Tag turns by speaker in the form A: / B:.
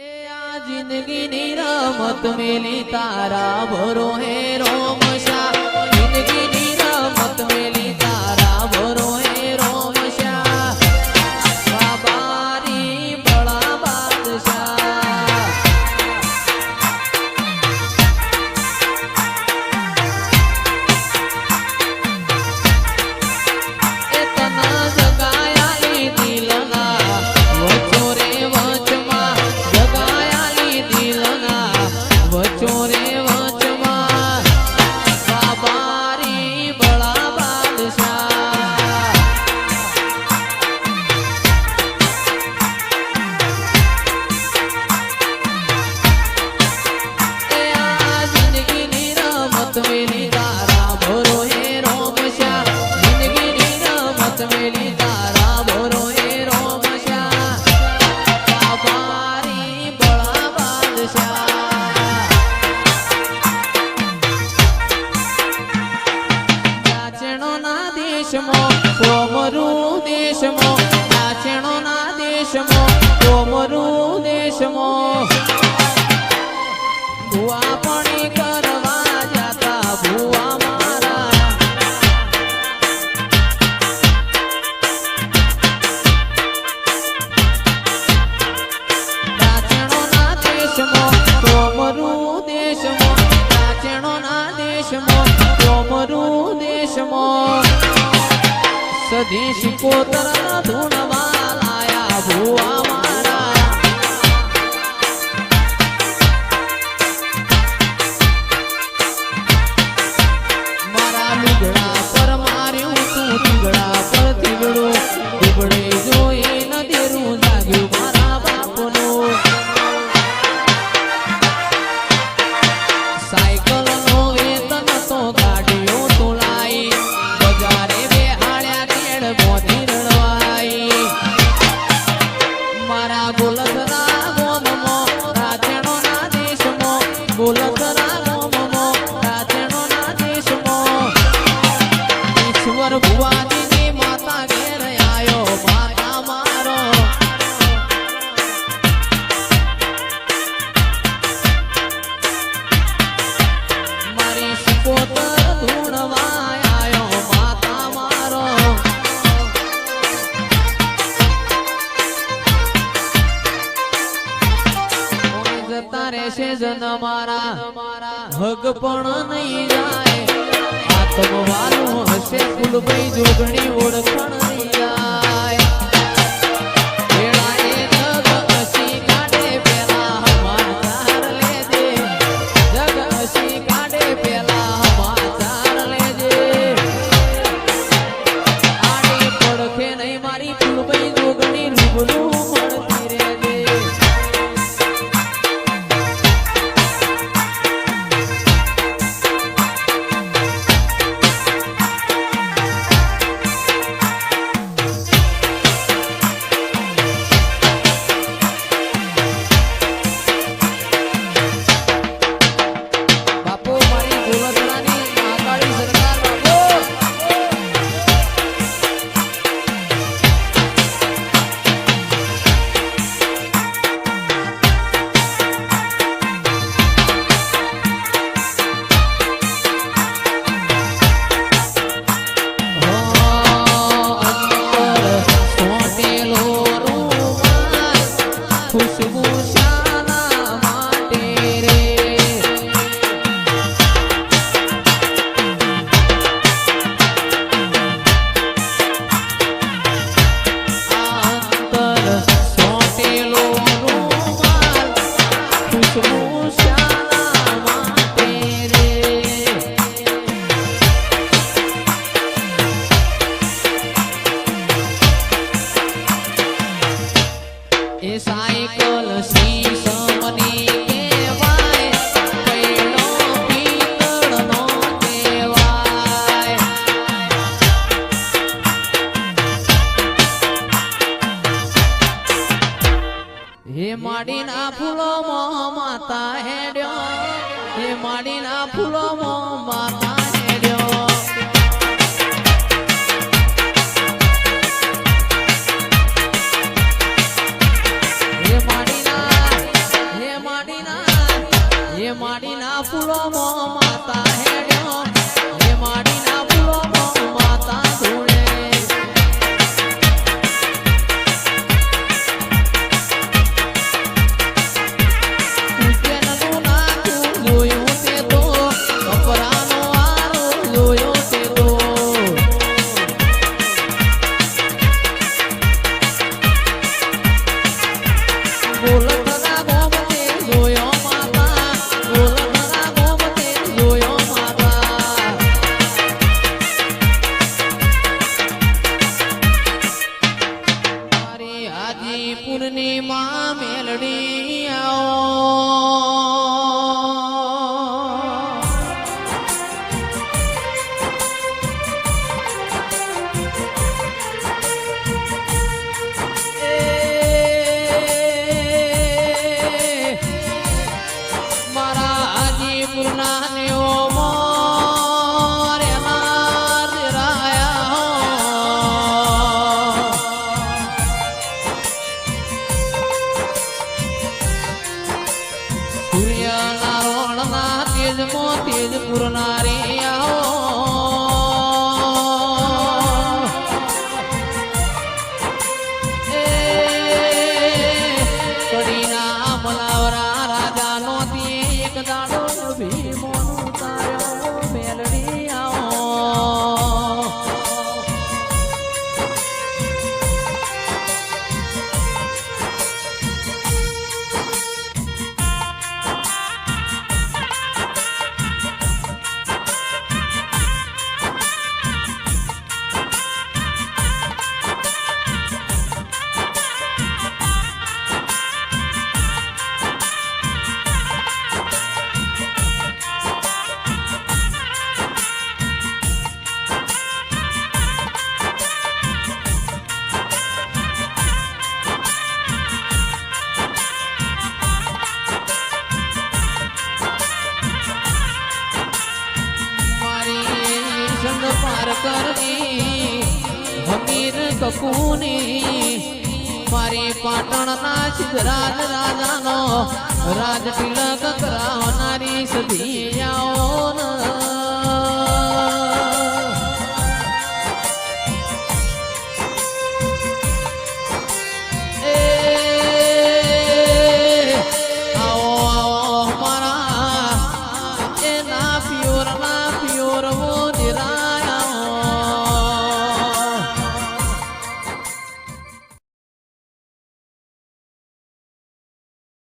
A: जिंदगी निरामत मेली तारा भरो है रोमशा जिंदगी निरामत मेली तारा भरो है रोमशा बाबारी बड़ा बादशाह इतना जगाया ली दिलना वचो रे वचमा जगाया ली दिलना वचो रे वचमा बाबारी बड़ा बादशाह ए आ जिंदगी निरामत मेरी तारा भरो है रोमशा जिंदगी निरामत मेरी तारा भरो है रोमशा बाबारी बड़ा बादशाह नाचणो ना देशमो कोमरू देशमो नाचणो ना देशमो कोमरू देशमो भुआ पाणी करवा जाता भुआ मारा नाचणो ना देशमो कोमरू देशमो नाचणो ना देशमो कोमरू देशमो सदेश कोतरा धुनवा लाया भुआ मारा मारा लुगड़ा पर मार्યું તું તીગડા પર તીગડો તીગડે જોઈ ન દેરું જાગ્યું મારા બાપનો સાયકલ નો વેતન તો ગાડીઓ તો લાઈ બજારે બેહાડ્યા કેડ મોતી રડવાઈ મારા ગોલધરા ગોમમો રાચણો ના દેશમો ગોલધરા ગોમમો રાચણો ના દેશમો ઈશ્વર ભુવાજીની માતા ઘેર આયો માતા મારો મારી શિકોતર ધૂણવા આયો માતા મારો ઓય જતા રહેશે જન મારા હગ પણ નહીં જાય આત્મવાલું હશે ફૂલભાઈ જોગણી ઓળખણ નહીં જાય વેળાએ જગ હસી કાઢે પેલા સમાચાર લેજે જગ હસી કાઢે પેલા સમાચાર લેજે આડી પડખે નહીં મારી ફૂલભાઈ જોગણી રૂબરૂ મળતી રહેજે બાપુ મારી ગોલધરાની મહાકાળી સરકાર બાપુ અંદર સોટેલો રૂમાલ ખુશ્બુ શાના માટે રે અંતર સોટેલો રૂમાલ ખુશ્બુ શાના માટે રે એ સાયકલ શીશમની કહેવાય પૈણો પિત્તળનો કહેવાય હે માડીના ફૂલો માતા હેડ્યો હે માડીના ફૂલો માતા હેડ્યો હે માડીના પૂરનારે આવો એ કડીના મલાવરા રાજાનો તે એક દાડો ભીમોનું તાર્યો મેલડી આવો પાર કરવી હમીર કપૂની મારી પાટણના સિદ્ધરાજ રાજાનો રાજ તિલક કરાવનારી સધિયાઓ